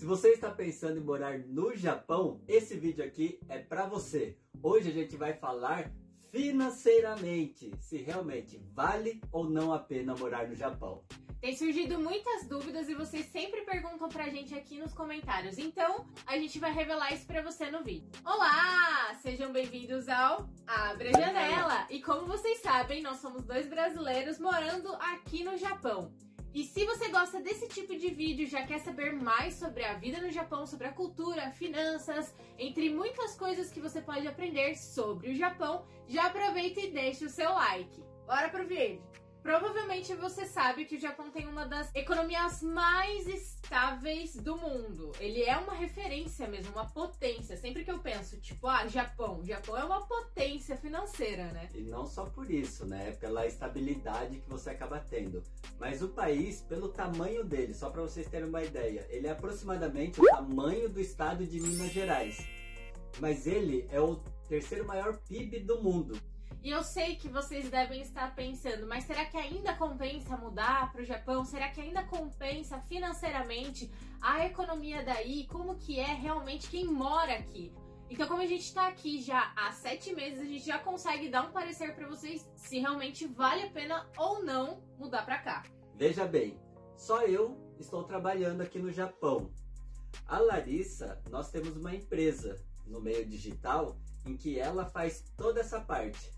Se você está pensando em morar no Japão, esse vídeo aqui é para você. Hoje a gente vai falar financeiramente se realmente vale ou não a pena morar no Japão. Tem surgido muitas dúvidas e vocês sempre perguntam pra gente aqui nos comentários. Então, a gente vai revelar isso pra você no vídeo. Olá! Sejam bem-vindos ao Abre a Janela! E como vocês sabem, nós somos dois brasileiros morando aqui no Japão. E se você gosta desse tipo de vídeo, já quer saber mais sobre a vida no Japão, sobre a cultura, finanças, entre muitas coisas que você pode aprender sobre o Japão, já aproveita e deixa o seu like. Bora pro vídeo! Provavelmente você sabe que o Japão tem uma das economias mais estáveis do mundo. Ele é uma referência mesmo, uma potência. Sempre que eu penso, tipo, Japão é uma potência financeira, né? E não só por isso, né? Pela estabilidade que você acaba tendo. Mas o país, pelo tamanho dele, só para vocês terem uma ideia, ele é aproximadamente o tamanho do estado de Minas Gerais. Mas ele é o terceiro maior PIB do mundo. E eu sei que vocês devem estar pensando, mas será que ainda compensa mudar para o Japão? Será que ainda compensa financeiramente a economia daí? Como que é realmente quem mora aqui? Então, como a gente está aqui já há 7 meses, a gente já consegue dar um parecer para vocês se realmente vale a pena ou não mudar para cá. Veja bem, só eu estou trabalhando aqui no Japão. A Larissa, nós temos uma empresa no meio digital em que ela faz toda essa parte.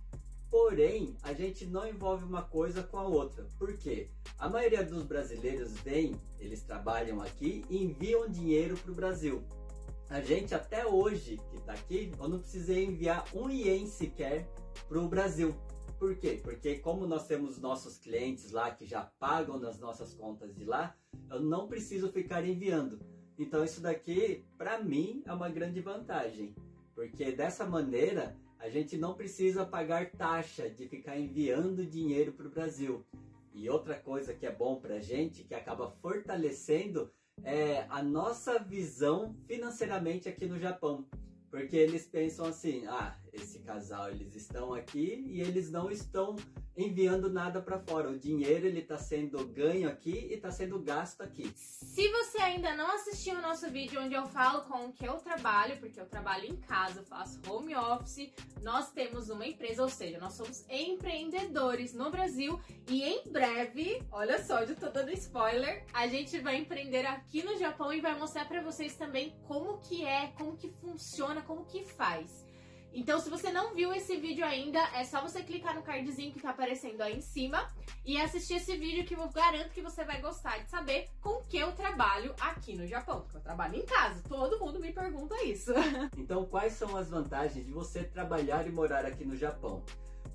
Porém, a gente não envolve uma coisa com a outra. Por quê? A maioria dos brasileiros vem, eles trabalham aqui e enviam dinheiro para o Brasil. A gente até hoje, que está aqui, eu não precisei enviar um ien sequer para o Brasil. Por quê? Porque como nós temos nossos clientes lá que já pagam nas nossas contas de lá, eu não preciso ficar enviando. Então isso daqui, para mim, é uma grande vantagem. Porque dessa maneira, a gente não precisa pagar taxa de ficar enviando dinheiro para o Brasil. E outra coisa que é bom para a gente, que acaba fortalecendo, é a nossa visão financeiramente aqui no Japão. Porque eles pensam assim, esse casal, eles estão aqui e eles não estão enviando nada para fora. O dinheiro, ele está sendo ganho aqui e está sendo gasto aqui. Se você ainda não assistiu o nosso vídeo onde eu falo com o que eu trabalho, porque eu trabalho em casa, eu faço home office, nós temos uma empresa, ou seja, nós somos empreendedores no Brasil e em breve, olha só, eu tô dando spoiler, a gente vai empreender aqui no Japão e vai mostrar para vocês também como que é, como que funciona, como que faz. Então, se você não viu esse vídeo ainda, é só você clicar no cardzinho que tá aparecendo aí em cima e assistir esse vídeo que eu garanto que você vai gostar de saber com que eu trabalho aqui no Japão. Porque eu trabalho em casa, todo mundo me pergunta isso. Então, quais são as vantagens de você trabalhar e morar aqui no Japão?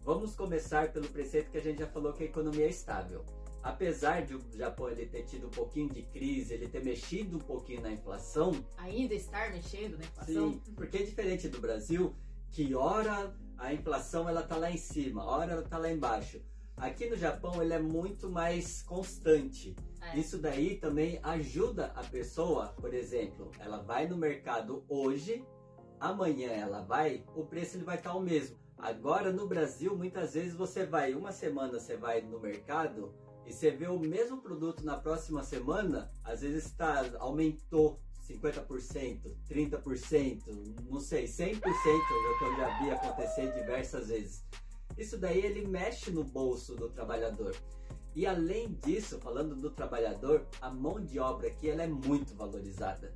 Vamos começar pelo preceito que a gente já falou, que a economia é estável. Apesar de o Japão ele ter tido um pouquinho de crise, ele ter mexido um pouquinho na inflação... Ainda estar mexendo na inflação? Sim, porque é diferente do Brasil, que ora a inflação ela tá lá em cima, ora ela tá lá embaixo. Aqui no Japão ele é muito mais constante. Isso daí também ajuda a pessoa, por exemplo, ela vai no mercado hoje, amanhã ela vai, o preço ele vai estar o mesmo. Agora no Brasil, muitas vezes você vai, uma semana você vai no mercado e você vê o mesmo produto na próxima semana, às vezes aumentou 50%, 30%, não sei, 100%, é o que eu já vi acontecer diversas vezes. Isso daí ele mexe no bolso do trabalhador. E além disso, falando do trabalhador, a mão de obra aqui ela é muito valorizada.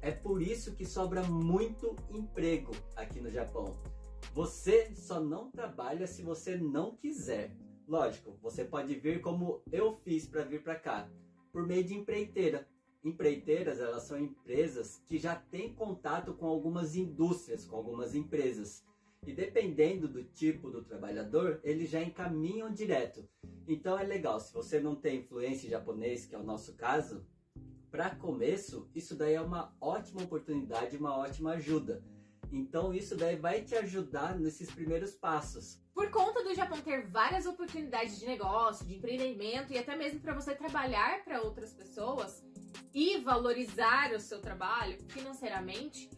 É por isso que sobra muito emprego aqui no Japão. Você só não trabalha se você não quiser. Lógico, você pode vir como eu fiz para vir para cá, por meio de empreiteira. Empreiteiras, elas são empresas que já têm contato com algumas indústrias, com algumas empresas. E dependendo do tipo do trabalhador, eles já encaminham direto. Então é legal, se você não tem influência em japonês, que é o nosso caso, para começo, isso daí é uma ótima oportunidade, uma ótima ajuda. Então isso daí vai te ajudar nesses primeiros passos. Por conta do Japão ter várias oportunidades de negócio, de empreendimento e até mesmo para você trabalhar para outras pessoas e valorizar o seu trabalho financeiramente,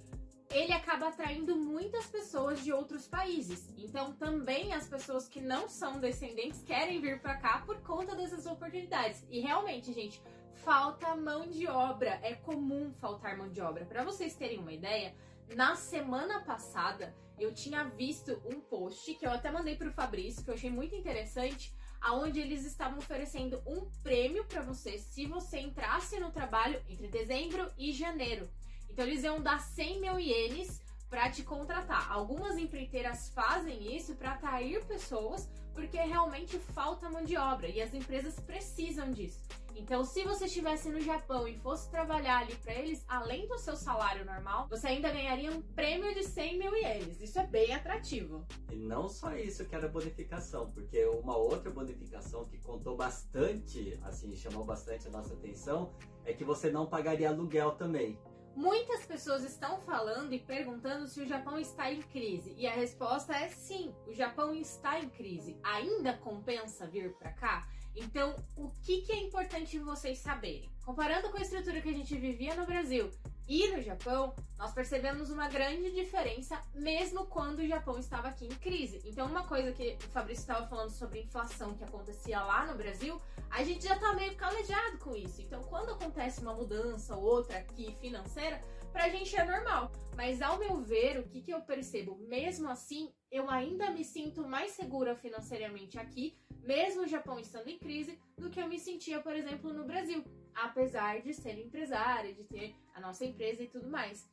ele acaba atraindo muitas pessoas de outros países. Então também as pessoas que não são descendentes querem vir para cá por conta dessas oportunidades. E realmente, gente, falta mão de obra. É comum faltar mão de obra. Para vocês terem uma ideia, na semana passada eu tinha visto um post que eu até mandei pro Fabrício, que eu achei muito interessante, aonde eles estavam oferecendo um prêmio para você se você entrasse no trabalho entre dezembro e janeiro. Então eles iam dar 100 mil ienes para te contratar. Algumas empreiteiras fazem isso para atrair pessoas, porque realmente falta mão de obra e as empresas precisam disso. Então, se você estivesse no Japão e fosse trabalhar ali para eles, além do seu salário normal, você ainda ganharia um prêmio de 100 mil ienes. Isso é bem atrativo. E não só isso que era bonificação, porque uma outra bonificação que contou bastante, assim, chamou bastante a nossa atenção, é que você não pagaria aluguel também. Muitas pessoas estão falando e perguntando se o Japão está em crise. E a resposta é sim, o Japão está em crise. Ainda compensa vir para cá? Então, o que é importante vocês saberem? Comparando com a estrutura que a gente vivia no Brasil e no Japão, nós percebemos uma grande diferença mesmo quando o Japão estava aqui em crise. Então, uma coisa que o Fabrício estava falando sobre inflação que acontecia lá no Brasil, a gente já está meio calejado com isso. Então, quando acontece uma mudança ou outra aqui financeira, pra gente é normal. Mas ao meu ver, o que eu percebo? Mesmo assim, eu ainda me sinto mais segura financeiramente aqui, mesmo o Japão estando em crise, do que eu me sentia, por exemplo, no Brasil. Apesar de ser empresária, de ter a nossa empresa e tudo mais.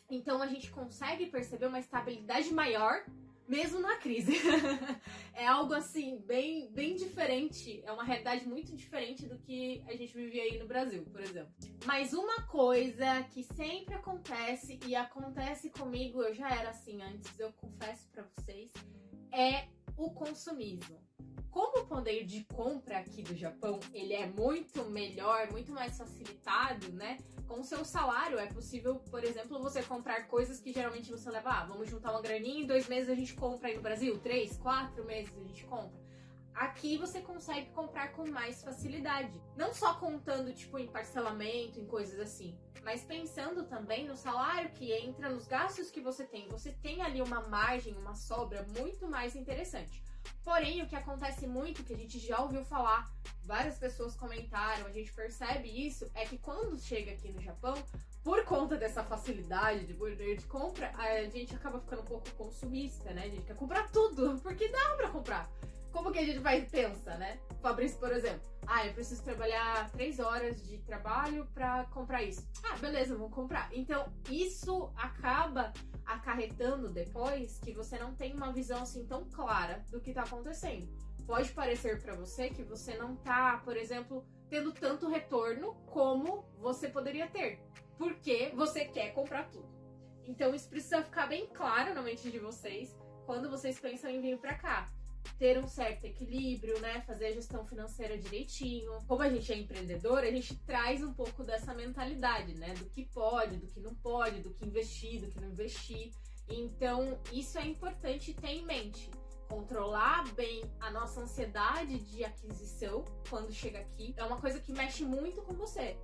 Então a gente consegue perceber uma estabilidade maior, mesmo na crise. É algo assim, bem diferente. É uma realidade muito diferente do que a gente vivia aí no Brasil, por exemplo. Mas uma coisa que sempre acontece, e acontece comigo, eu já era assim antes, eu confesso pra vocês, é o consumismo. Como o poder de compra aqui do Japão, ele é muito melhor, muito mais facilitado, né? Com o seu salário é possível, por exemplo, você comprar coisas que geralmente você leva, vamos juntar uma graninha, em 2 meses a gente compra aí no Brasil, 3, 4 meses a gente compra. Aqui você consegue comprar com mais facilidade. Não só contando, tipo, em parcelamento, em coisas assim, mas pensando também no salário que entra, nos gastos que você tem. Você tem ali uma margem, uma sobra muito mais interessante. Porém, o que acontece muito, que a gente já ouviu falar, várias pessoas comentaram, a gente percebe isso, é que quando chega aqui no Japão, por conta dessa facilidade de poder de compra, a gente acaba ficando um pouco consumista, né? A gente quer comprar tudo, porque dá pra comprar. Como que a gente vai e pensa, né? Fabrício, por exemplo, eu preciso trabalhar 3 horas de trabalho pra comprar isso. Beleza, vou comprar. Então, isso acaba acarretando depois que você não tem uma visão assim tão clara do que tá acontecendo. Pode parecer pra você que você não tá, por exemplo, tendo tanto retorno como você poderia ter, porque você quer comprar tudo. Então, isso precisa ficar bem claro na mente de vocês quando vocês pensam em vir pra cá. Ter um certo equilíbrio, né? Fazer a gestão financeira direitinho. Como a gente é empreendedor, a gente traz um pouco dessa mentalidade, né? Do que pode, do que não pode, do que investir, do que não investir. Então, isso é importante ter em mente. Controlar bem a nossa ansiedade de aquisição quando chega aqui é uma coisa que mexe muito com você.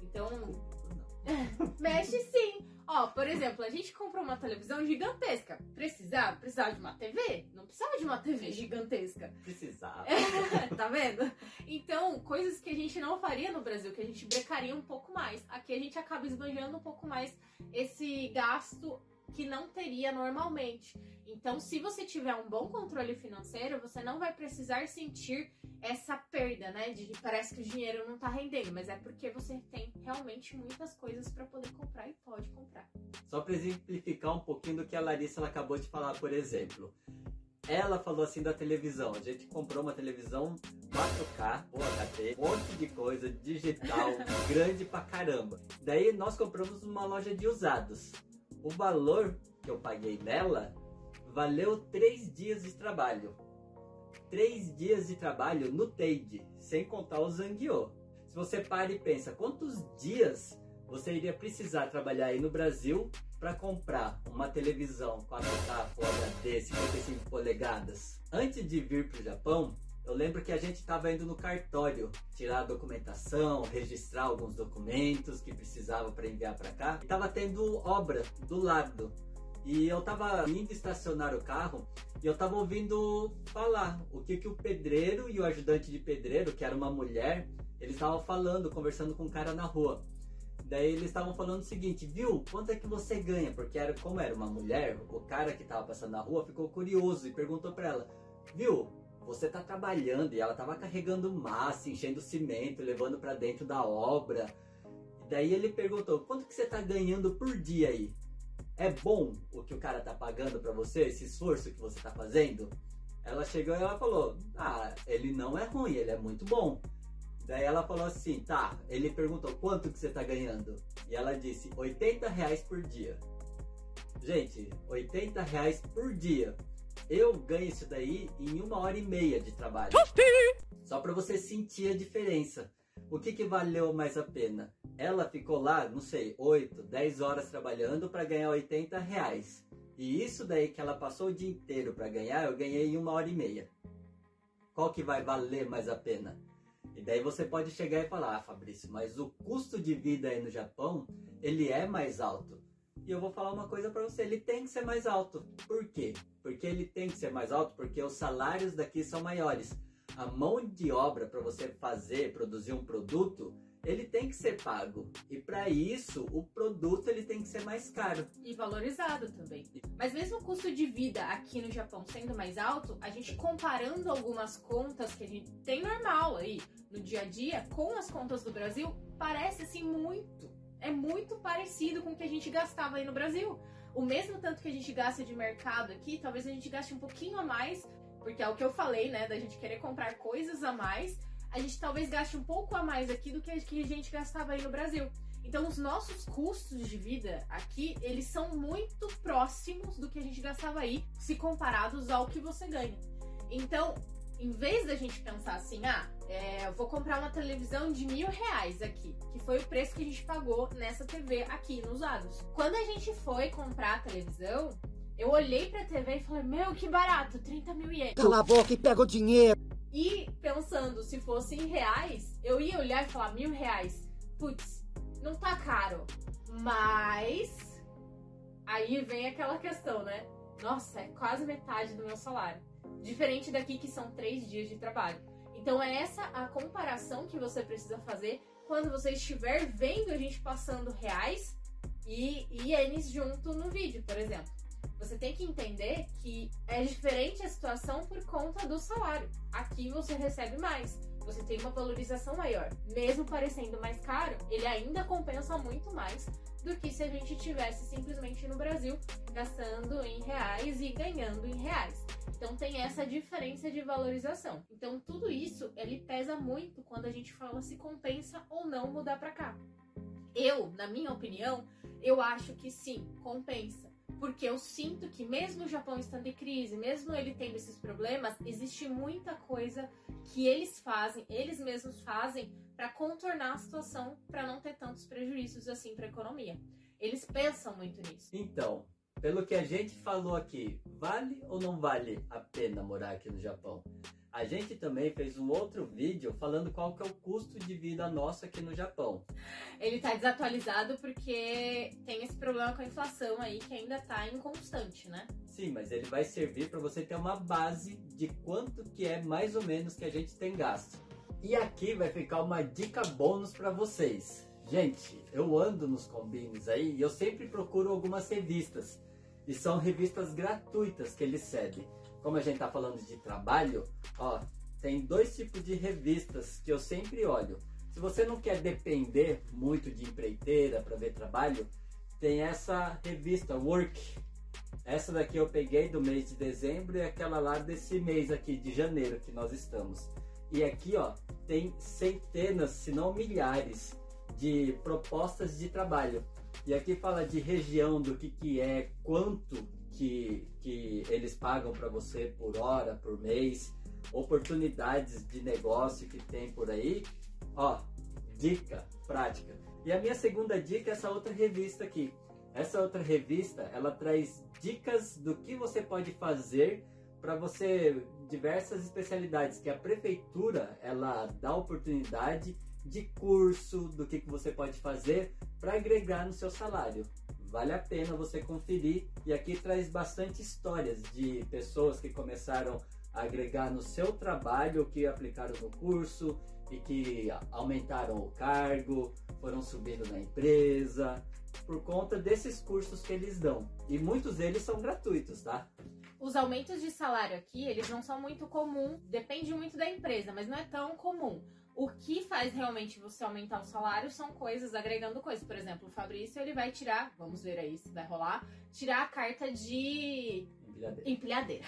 Então, mexe sim. Por exemplo, a gente comprou uma televisão gigantesca. Precisava de uma TV? Não precisava de uma TV gigantesca. Precisava. Tá vendo? Então, coisas que a gente não faria no Brasil, que a gente brecaria um pouco mais. Aqui a gente acaba esbanjando um pouco mais esse gasto que não teria normalmente. Então, se você tiver um bom controle financeiro, você não vai precisar sentir essa perda, né? De que parece que o dinheiro não tá rendendo, mas é porque você tem realmente muitas coisas para poder comprar e pode comprar. Só para exemplificar um pouquinho do que a Larissa ela acabou de falar, por exemplo. Ela falou assim da televisão. A gente comprou uma televisão 4K, HD, um monte de coisa, digital, grande pra caramba. Daí nós compramos numa loja de usados. O valor que eu paguei nela valeu 3 dias de trabalho. 3 dias de trabalho no Teide, sem contar o Zangueô. Se você para e pensa, quantos dias você iria precisar trabalhar aí no Brasil para comprar uma televisão 4K Full HD 55 polegadas? Antes de vir para o Japão, eu lembro que a gente estava indo no cartório tirar a documentação, registrar alguns documentos que precisava para enviar para cá. E tava tendo obra do lado. E eu tava indo estacionar o carro e eu tava ouvindo falar o que o pedreiro e o ajudante de pedreiro, que era uma mulher, eles estavam falando, conversando com um cara na rua. Daí eles estavam falando o seguinte, viu, quanto é que você ganha? Porque como era uma mulher, o cara que estava passando na rua ficou curioso e perguntou para ela, viu, você tá trabalhando, e ela tava carregando massa, enchendo cimento, levando para dentro da obra. Daí ele perguntou, quanto que você tá ganhando por dia aí? É bom o que o cara tá pagando para você, esse esforço que você tá fazendo? Ela chegou e ela falou, ele não é ruim, ele é muito bom. Daí ela falou assim, tá, ele perguntou, quanto que você tá ganhando? E ela disse, R$80 por dia. Gente, R$80 por dia. Eu ganho isso daí em 1h30 de trabalho. Só para você sentir a diferença. O que valeu mais a pena? Ela ficou lá, não sei, 8, 10 horas trabalhando para ganhar R$80. E isso daí que ela passou o dia inteiro para ganhar, eu ganhei em 1h30. Qual que vai valer mais a pena? E daí você pode chegar e falar, Fabrício, mas o custo de vida aí no Japão, ele é mais alto. E eu vou falar uma coisa para você, ele tem que ser mais alto. Por quê? Porque ele tem que ser mais alto porque os salários daqui são maiores. A mão de obra para você produzir um produto, ele tem que ser pago. E para isso, o produto ele tem que ser mais caro. E valorizado também. Mas mesmo o custo de vida aqui no Japão sendo mais alto, a gente comparando algumas contas que a gente tem normal aí no dia a dia com as contas do Brasil, parece assim é muito parecido com o que a gente gastava aí no Brasil. O mesmo tanto que a gente gasta de mercado aqui, talvez a gente gaste um pouquinho a mais, porque é o que eu falei, né, da gente querer comprar coisas a mais, a gente talvez gaste um pouco a mais aqui do que a gente gastava aí no Brasil. Então os nossos custos de vida aqui, eles são muito próximos do que a gente gastava aí, se comparados ao que você ganha. Então, em vez da gente pensar assim, eu vou comprar uma televisão de R$1.000 aqui, que foi o preço que a gente pagou nessa TV aqui nos Usados. Quando a gente foi comprar a televisão, eu olhei pra TV e falei, meu, que barato, 30.000 ienes. Cala a boca e pega o dinheiro. E pensando, se fosse em reais, eu ia olhar e falar, R$1.000, putz, não tá caro. Mas aí vem aquela questão, né? Nossa, é quase metade do meu salário. Diferente daqui que são 3 dias de trabalho. Então é essa a comparação que você precisa fazer quando você estiver vendo a gente passando reais e ienes junto no vídeo, por exemplo. Você tem que entender que é diferente a situação por conta do salário. Aqui você recebe mais, você tem uma valorização maior. Mesmo parecendo mais caro, ele ainda compensa muito mais do que se a gente estivesse simplesmente no Brasil gastando em reais e ganhando em reais. Então tem essa diferença de valorização. Então tudo isso, ele pesa muito quando a gente fala se compensa ou não mudar para cá. Na minha opinião, eu acho que sim, compensa. Porque eu sinto que mesmo o Japão estando em crise, mesmo ele tendo esses problemas, existe muita coisa que eles mesmos fazem para contornar a situação, para não ter tantos prejuízos assim para a economia. Eles pensam muito nisso. Então, pelo que a gente falou aqui, vale ou não vale a pena morar aqui no Japão? A gente também fez um outro vídeo falando qual que é o custo de vida nosso aqui no Japão. Ele tá desatualizado porque tem esse problema com a inflação aí que ainda tá inconstante, né? Sim, mas ele vai servir para você ter uma base de quanto que é mais ou menos que a gente tem gasto. E aqui vai ficar uma dica bônus para vocês. Gente, eu ando nos combines aí e eu sempre procuro algumas revistas. E são revistas gratuitas que eles cedem. Como a gente tá falando de trabalho, tem 2 tipos de revistas que eu sempre olho. Se você não quer depender muito de empreiteira para ver trabalho, tem essa revista Work. Essa daqui eu peguei do mês de dezembro e aquela lá desse mês aqui de janeiro que nós estamos. E aqui tem centenas, se não milhares de propostas de trabalho. E aqui fala de região, do que é, quanto que eles pagam para você por hora, por mês, oportunidades de negócio que tem por aí. Dica prática. E a minha segunda dica é essa outra revista aqui. Essa outra revista, ela traz dicas do que você pode fazer para você, diversas especialidades que a prefeitura, ela dá oportunidade de curso, do que você pode fazer para agregar no seu salário. Vale a pena você conferir, e aqui traz bastante histórias de pessoas que começaram a agregar no seu trabalho, que aplicaram no curso, e que aumentaram o cargo, foram subindo na empresa, por conta desses cursos que eles dão. E muitos deles são gratuitos, tá? Os aumentos de salário aqui, eles não são muito comuns, depende muito da empresa, mas não é tão comum. O que faz realmente você aumentar o salário são coisas, agregando coisas. Por exemplo, o Fabrício, ele vai tirar, vamos ver aí se vai rolar, tirar a carta de empilhadeira.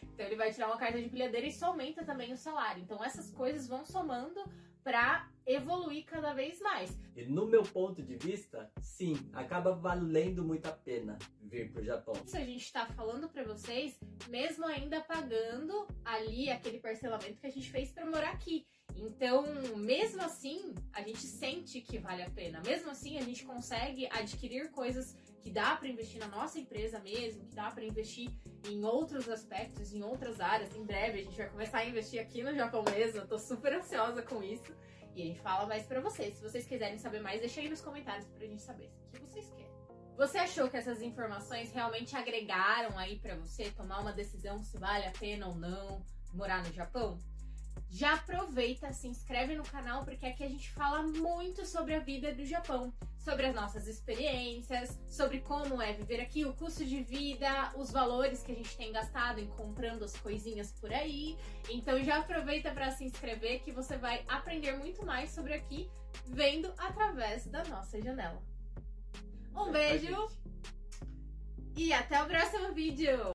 Então ele vai tirar uma carta de empilhadeira e isso aumenta também o salário. Então essas coisas vão somando para evoluir cada vez mais. E no meu ponto de vista, sim, acaba valendo muito a pena vir pro Japão. Isso a gente tá falando para vocês, mesmo ainda pagando ali aquele parcelamento que a gente fez para morar aqui. Então, mesmo assim, a gente sente que vale a pena. Mesmo assim, a gente consegue adquirir coisas que dá para investir na nossa empresa mesmo, que dá para investir em outros aspectos, em outras áreas. Em breve, a gente vai começar a investir aqui no Japão mesmo. Eu tô super ansiosa com isso. E a gente fala mais pra vocês. Se vocês quiserem saber mais, deixa aí nos comentários pra gente saber o que vocês querem. Você achou que essas informações realmente agregaram aí pra você tomar uma decisão se vale a pena ou não morar no Japão? Já aproveita, se inscreve no canal, porque aqui a gente fala muito sobre a vida do Japão, sobre as nossas experiências, sobre como é viver aqui, o custo de vida, os valores que a gente tem gastado em comprando as coisinhas por aí. Então já aproveita para se inscrever que você vai aprender muito mais sobre aqui, vendo através da nossa janela. Um beijo e até o próximo vídeo!